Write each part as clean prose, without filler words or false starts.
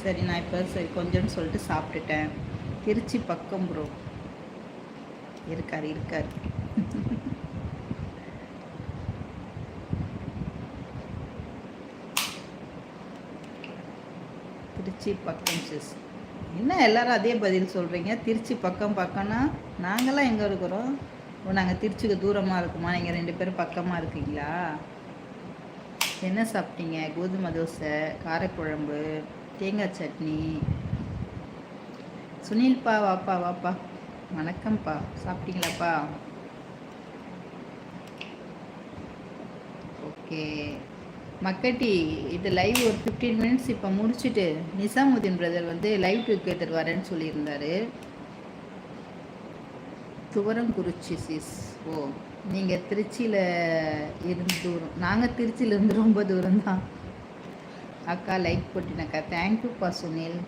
சரி, நான் இப்போ சரி கொஞ்சம்னு சொல்லிட்டு சாப்பிட்டுட்டேன். திருச்சி பக்கம் ப்ரோ. இருக்கார் இருக்கார். திருச்சி பக்கம் சிஸ். என்ன எல்லாரும் அதே பதில் சொல்கிறீங்க? திருச்சி பக்கம் பக்கம்னா நாங்களாம் எங்கே இருக்கிறோம்? ஓ, நாங்கள் திருச்சிக்கு தூரமாக இருக்குமா? நீங்கள் 2 பேரும் பக்கமாக இருக்கீங்களா? என்ன சாப்பிட்டீங்க? கோதுமை தோசை, காரக்குழம்பு, தேங்காய் சட்னி. சுனில்ப்பா வாப்பா வாப்பா. வணக்கம்ப்பா. சாப்பிட்டீங்களாப்பா? ஓகே மக்கட்டி, இது லைவ் ஒரு 15 மினிட்ஸ் இப்போ முடிச்சுட்டு நிசாமுதீன் பிரதர் வந்து லைவ் டுகெதர் வரேன்னு சொல்லியிருந்தாரு. துவரங்குறிச்சி சிஸ். ஓ, நீங்கள் திருச்சியில் இருந்து தூரம், நாங்கள் திருச்சியிலேருந்து ரொம்ப தூரம் தான். அக்கா லைக் போட்டினக்கா. தேங்க்யூப்பா சுனில்.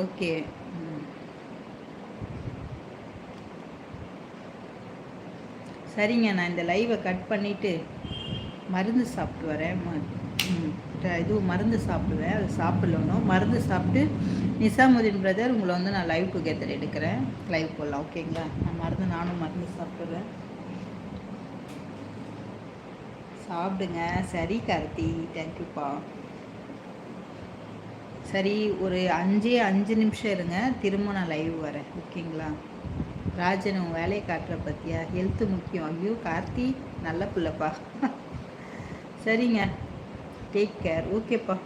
ஓகே. சரிங்க, நான் இந்த லைவை கட் பண்ணிவிட்டு மருந்து சாப்பிட்டு வரேன். இது மருந்து சாப்பிடுவேன், அது சாப்பிடணும். மருந்து சாப்பிட்டு நிசாமுதீன் பிரதர் உங்களை வந்து நான் லைவ் டுகெதர் எடுக்கிறேன். லைவ் போடலாம், ஓகேங்களா? நானும் மருந்து சாப்பிடுவேன். சாப்பிடுங்க. சரி கார்த்தி, தேங்க்யூப்பா. சரி, ஒரு 5 நிமிஷம் இருங்க, திரும்ப நான் லைவ் வரேன், ஓகேங்களா? ராஜன், உன் வேலையை காட்டுற பற்றியா? ஹெல்த்து முக்கியம். ஐயோ கார்த்தி, நல்ல பிள்ளைப்பா. சரிங்க, டேக் கேர். ஓகேப்பா.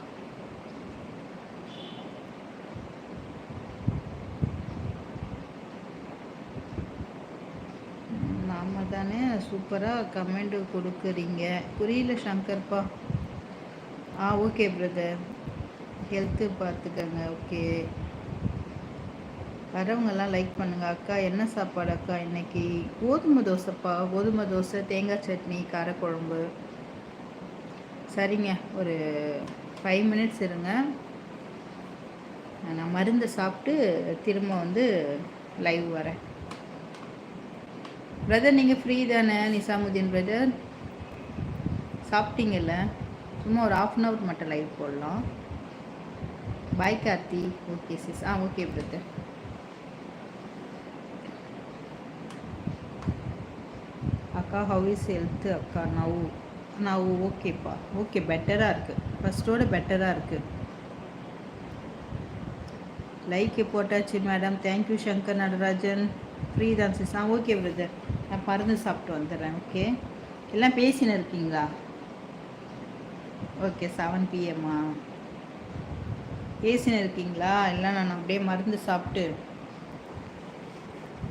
நாம தானே சூப்பராக கமெண்ட் கொடுக்குறீங்க. புரியல சங்கர்ப்பா. ஓகே பிரதர், ஹெல்த்து பார்த்துக்கங்க. ஓகே, வரவங்கெல்லாம் லைக் பண்ணுங்கள். அக்கா என்ன சாப்பாடு அக்கா இன்னைக்கு? கோதுமை தோசைப்பா. கோதுமை தோசை, தேங்காய் சட்னி, காரக்குழம்பு. சரிங்க, ஒரு 5 மினிட்ஸ் இருங்க, நான் மருந்து சாப்பிட்டு திரும்ப வந்து லைவ் வரேன். பிரதர் நீங்கள் ஃப்ரீ தானே? நிசாமுதீன் பிரதர் சாப்பிட்டீங்கல்ல? சும்மா ஒரு 1/2 அன் ஹவர் மட்டும் லைவ் போடலாம். Bye Karthi. Okay sis. Okay brother. அக்கா ஹவ் இஸ் ஹெல்த் அக்கா? நான் ஓகேப்பா. ஓகே, பெட்டராக இருக்குது, ஃபஸ்ட்டோட பெட்டராக இருக்குது. லைக்கு போட்டாச்சு madam. Thank you Shankar Natarajan. Free தான் சிஸ். ஓகே பிரதர், நான் மருந்து சாப்பிட்டு வந்துடுறேன். ஓகே, எல்லாம் பேசின்னு இருக்கீங்களா? ஓகே, 7 PM பேசின்னு இருக்கீங்களா? இல்லை, நான் அப்படியே மருந்து சாப்பிட்டு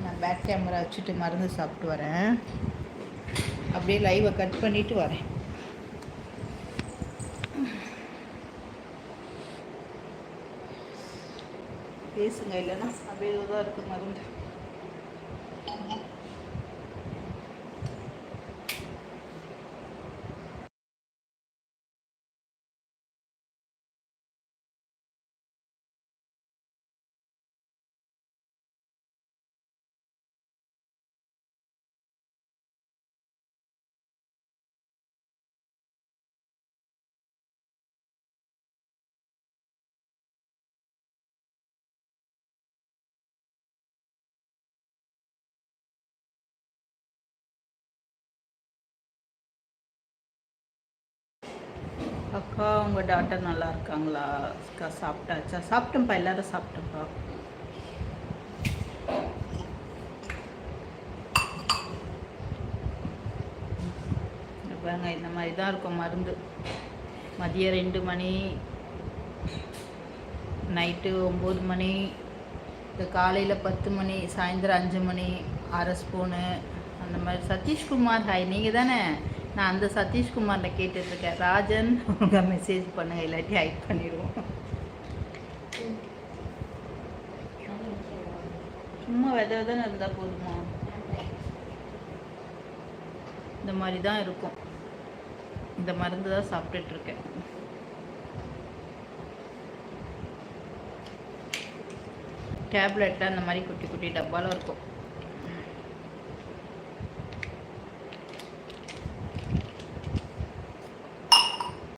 நான் பேக் கேமரா வச்சுட்டு மருந்து சாப்பிட்டு வரேன். அப்படியே லைவை கட் பண்ணிவிட்டு வரேன். பேசுங்க, இல்லைன்னா அப்படியே தான் இருக்குது மருந்து. அக்கா, உங்கள் டாக்டர் நல்லா இருக்காங்களா? அக்கா சாப்பிட்டாச்சா? சாப்பிட்டேன்ப்பா, எல்லாரும் சாப்பிட்டேன்ப்பா. பாருங்க, இந்த மாதிரி தான் இருக்கும் மருந்து. மதியம் 2 மணி, நைட்டு 9 மணி, காலையில் 10 மணி, சாயந்தரம் 5 மணி, 1/2 ஸ்பூனு அந்த மாதிரி. சதீஷ்குமார் ஹாய், நீங்கள் தானே? நான் அந்த சதீஷ்குமாரில் கேட்டுட்ருக்கேன். ராஜன், உங்கள் மெசேஜ் பண்ணுங்கள், இல்லாட்டி ஹைட் பண்ணிடுவோம். சும்மா வித தானே இருந்தால் போதுமா? இந்த மாதிரி தான் இருக்கும். இந்த மருந்து தான் சாப்பிட்டுட்ருக்கேன். டேப்லெட்டில் அந்த மாதிரி குட்டி குட்டி டப்பாவில் இருக்கும்.